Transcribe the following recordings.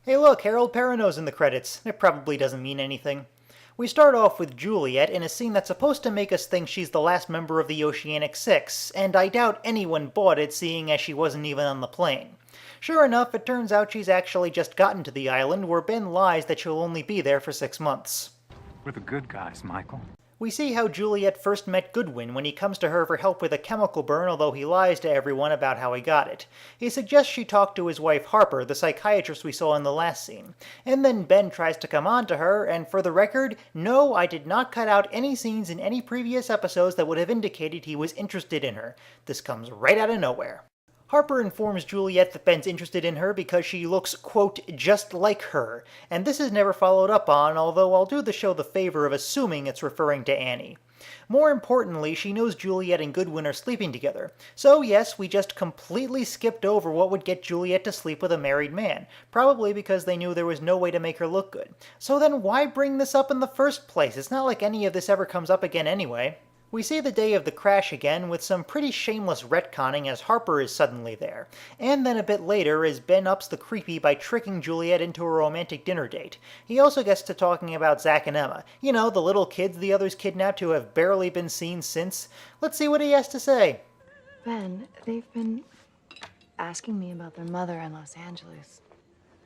Hey look, Harold Perrineau's in the credits. It probably doesn't mean anything. We start off with Juliet in a scene that's supposed to make us think she's the last member of the Oceanic Six, and I doubt anyone bought it seeing as she wasn't even on the plane. Sure enough, it turns out she's actually just gotten to the island where Ben lies that she'll only be there for 6 months. We're the good guys, Michael. We see how Juliet first met Goodwin when he comes to her for help with a chemical burn, although he lies to everyone about how he got it. He suggests she talk to his wife Harper, the psychiatrist we saw in the last scene. And then Ben tries to come on to her, and for the record, no, I did not cut out any scenes in any previous episodes that would have indicated he was interested in her. This comes right out of nowhere. Harper informs Juliet that Ben's interested in her because she looks, quote, just like her, and this is never followed up on, although I'll do the show the favor of assuming it's referring to Annie. More importantly, she knows Juliet and Goodwin are sleeping together, so yes, we just completely skipped over what would get Juliet to sleep with a married man, probably because they knew there was no way to make her look good. So then why bring this up in the first place? It's not like any of this ever comes up again anyway. We see the day of the crash again with some pretty shameless retconning as Harper is suddenly there, and then a bit later as Ben ups the creepy by tricking Juliet into a romantic dinner date. He also gets to talking about Zach and Emma, you know, the little kids the others kidnapped who have barely been seen since. Let's see what he has to say. Ben, they've been asking me about their mother in Los Angeles.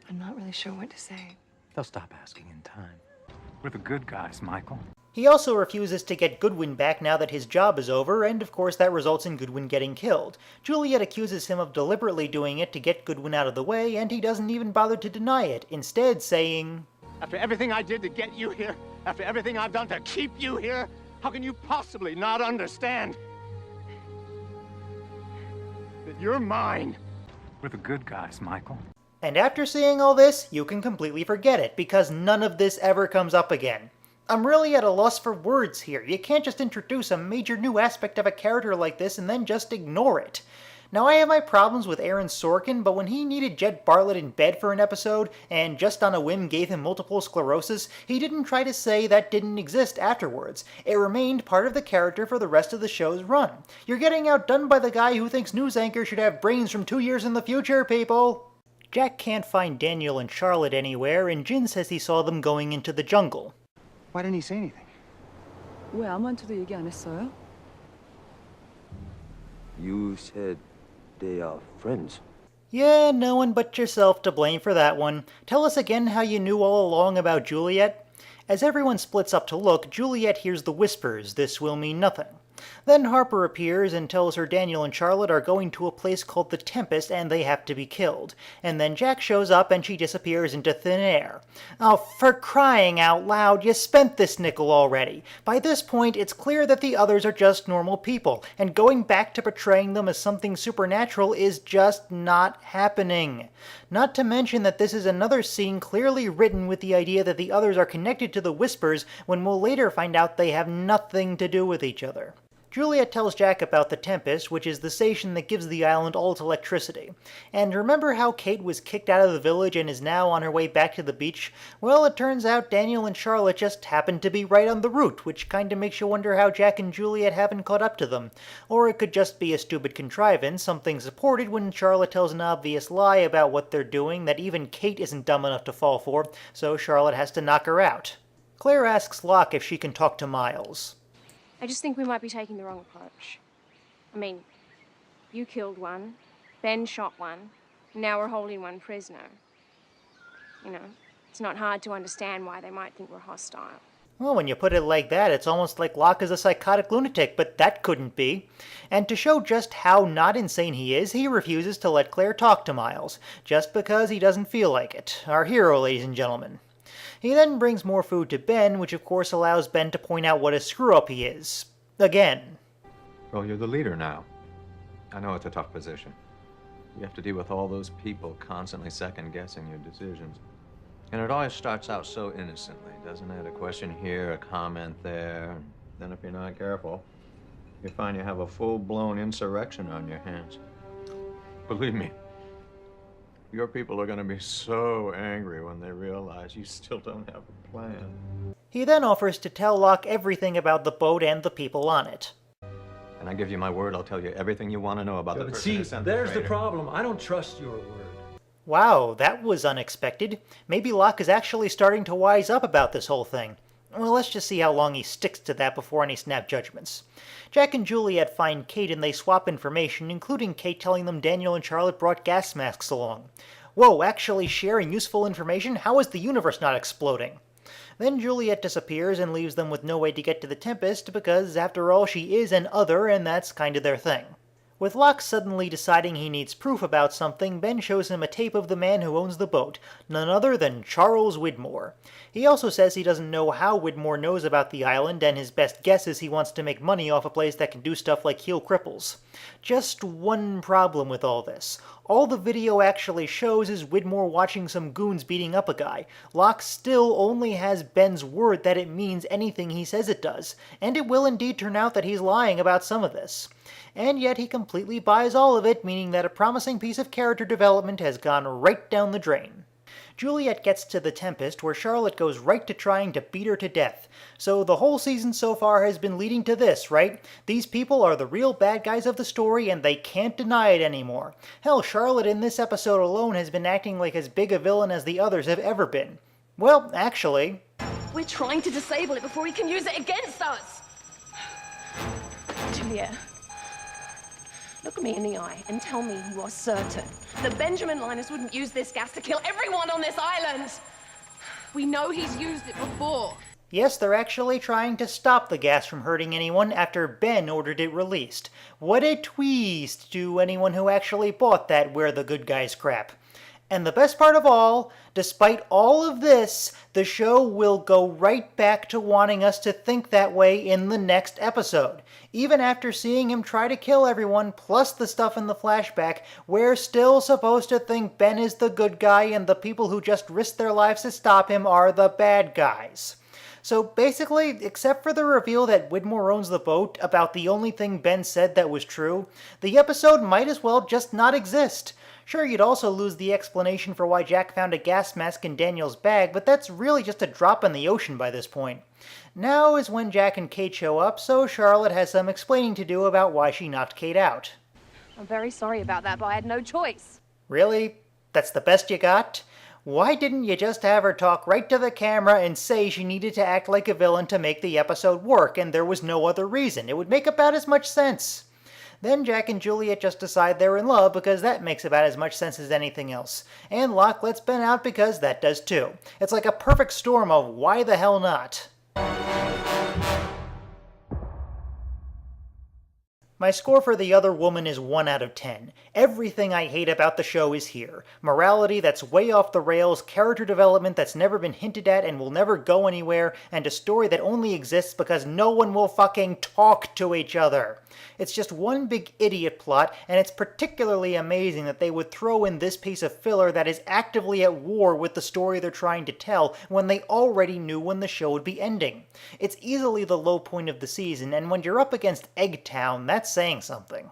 I'm not really sure what to say. They'll stop asking in time. We're the good guys, Michael. He also refuses to get Goodwin back now that his job is over, and of course that results in Goodwin getting killed. Juliet accuses him of deliberately doing it to get Goodwin out of the way, and he doesn't even bother to deny it, instead saying, After everything I did to get you here, after everything I've done to keep you here, how can you possibly not understand that you're mine? We're the good guys, Michael. And after seeing all this, you can completely forget it, because none of this ever comes up again. I'm really at a loss for words here. You can't just introduce a major new aspect of a character like this and then just ignore it. Now, I have my problems with Aaron Sorkin, but when he needed Jed Bartlett in bed for an episode, and just on a whim gave him multiple sclerosis, he didn't try to say that didn't exist afterwards. It remained part of the character for the rest of the show's run. You're getting outdone by the guy who thinks news anchors should have brains from 2 years in the future, people! Jack can't find Daniel and Charlotte anywhere, and Jin says he saw them going into the jungle. Why didn't he say anything? 왜 아무한테도 얘기 안 했어요? You said they are friends. Yeah, no one but yourself to blame for that one. Tell us again how you knew all along about Juliet. As everyone splits up to look, Juliet hears the whispers, "This will mean nothing." Then Harper appears and tells her Daniel and Charlotte are going to a place called the Tempest and they have to be killed. And then Jack shows up and she disappears into thin air. Oh, for crying out loud, you spent this nickel already. By this point, it's clear that the others are just normal people, and going back to portraying them as something supernatural is just not happening. Not to mention that this is another scene clearly written with the idea that the others are connected to the Whispers when we'll later find out they have nothing to do with each other. Juliet tells Jack about the Tempest, which is the station that gives the island all its electricity. And remember how Kate was kicked out of the village and is now on her way back to the beach? Well, it turns out Daniel and Charlotte just happened to be right on the route, which kinda makes you wonder how Jack and Juliet haven't caught up to them. Or it could just be a stupid contrivance, something supported when Charlotte tells an obvious lie about what they're doing that even Kate isn't dumb enough to fall for, so Charlotte has to knock her out. Claire asks Locke if she can talk to Miles. I just think we might be taking the wrong approach. I mean, you killed one, Ben shot one, and now we're holding one prisoner. You know, it's not hard to understand why they might think we're hostile. Well, when you put it like that, it's almost like Locke is a psychotic lunatic, but that couldn't be. And to show just how not insane he is, he refuses to let Claire talk to Miles, just because he doesn't feel like it. Our hero, ladies and gentlemen. He then brings more food to Ben, which of course allows Ben to point out what a screw-up he is. Again. Well, you're the leader now. I know it's a tough position. You have to deal with all those people constantly second-guessing your decisions. And it always starts out so innocently, doesn't it? A question here, a comment there. And then if you're not careful, you find you have a full-blown insurrection on your hands. Believe me, your people are going to be so angry when they realize you still don't have a plan. He then offers to tell Locke everything about the boat and the people on it. And I give you my word, I'll tell you everything you want to know about the person See, who sent there's the traitor. problem. I don't trust your word. Wow, that was unexpected. Maybe Locke is actually starting to wise up about this whole thing. Well, let's just see how long he sticks to that before any snap judgments. Jack and Juliet find Kate and they swap information, including Kate telling them Daniel and Charlotte brought gas masks along. Whoa, actually sharing useful information? How is the universe not exploding? Then Juliet disappears and leaves them with no way to get to the Tempest because, after all, she is an other and that's kind of their thing. With Locke suddenly deciding he needs proof about something, Ben shows him a tape of the man who owns the boat, none other than Charles Widmore. He also says he doesn't know how Widmore knows about the island, and his best guess is he wants to make money off a place that can do stuff like heal cripples. Just one problem with all this. All the video actually shows is Widmore watching some goons beating up a guy. Locke still only has Ben's word that it means anything he says it does, and it will indeed turn out that he's lying about some of this. And yet he completely buys all of it, meaning that a promising piece of character development has gone right down the drain. Juliet gets to the Tempest, where Charlotte goes right to trying to beat her to death. So the whole season so far has been leading to this, right? These people are the real bad guys of the story, and they can't deny it anymore. Hell, Charlotte in this episode alone has been acting like as big a villain as the others have ever been. Well, actually... We're trying to disable it before he can use it against us! Juliet, look me in the eye and tell me you are certain that Benjamin Linus wouldn't use this gas to kill everyone on this island! We know he's used it before. Yes, they're actually trying to stop the gas from hurting anyone after Ben ordered it released. What a twist to anyone who actually bought that We're the Good Guys crap. And the best part of all, despite all of this, the show will go right back to wanting us to think that way in the next episode. Even after seeing him try to kill everyone, plus the stuff in the flashback, we're still supposed to think Ben is the good guy and the people who just risked their lives to stop him are the bad guys. So basically, except for the reveal that Widmore owns the boat, about the only thing Ben said that was true, the episode might as well just not exist. Sure, you'd also lose the explanation for why Jack found a gas mask in Daniel's bag, but that's really just a drop in the ocean by this point. Now is when Jack and Kate show up, so Charlotte has some explaining to do about why she knocked Kate out. I'm very sorry about that, but I had no choice. Really? That's the best you got? Why didn't you just have her talk right to the camera and say she needed to act like a villain to make the episode work, and there was no other reason? It would make about as much sense. Then Jack and Juliet just decide they're in love because that makes about as much sense as anything else. And Locke lets Ben out because that does too. It's like a perfect storm of why the hell not. My score for The Other Woman is 1 out of 10. Everything I hate about the show is here. Morality that's way off the rails, character development that's never been hinted at and will never go anywhere, and a story that only exists because no one will fucking talk to each other. It's just one big idiot plot, and it's particularly amazing that they would throw in this piece of filler that is actively at war with the story they're trying to tell when they already knew when the show would be ending. It's easily the low point of the season, and when you're up against Eggtown, that's saying something.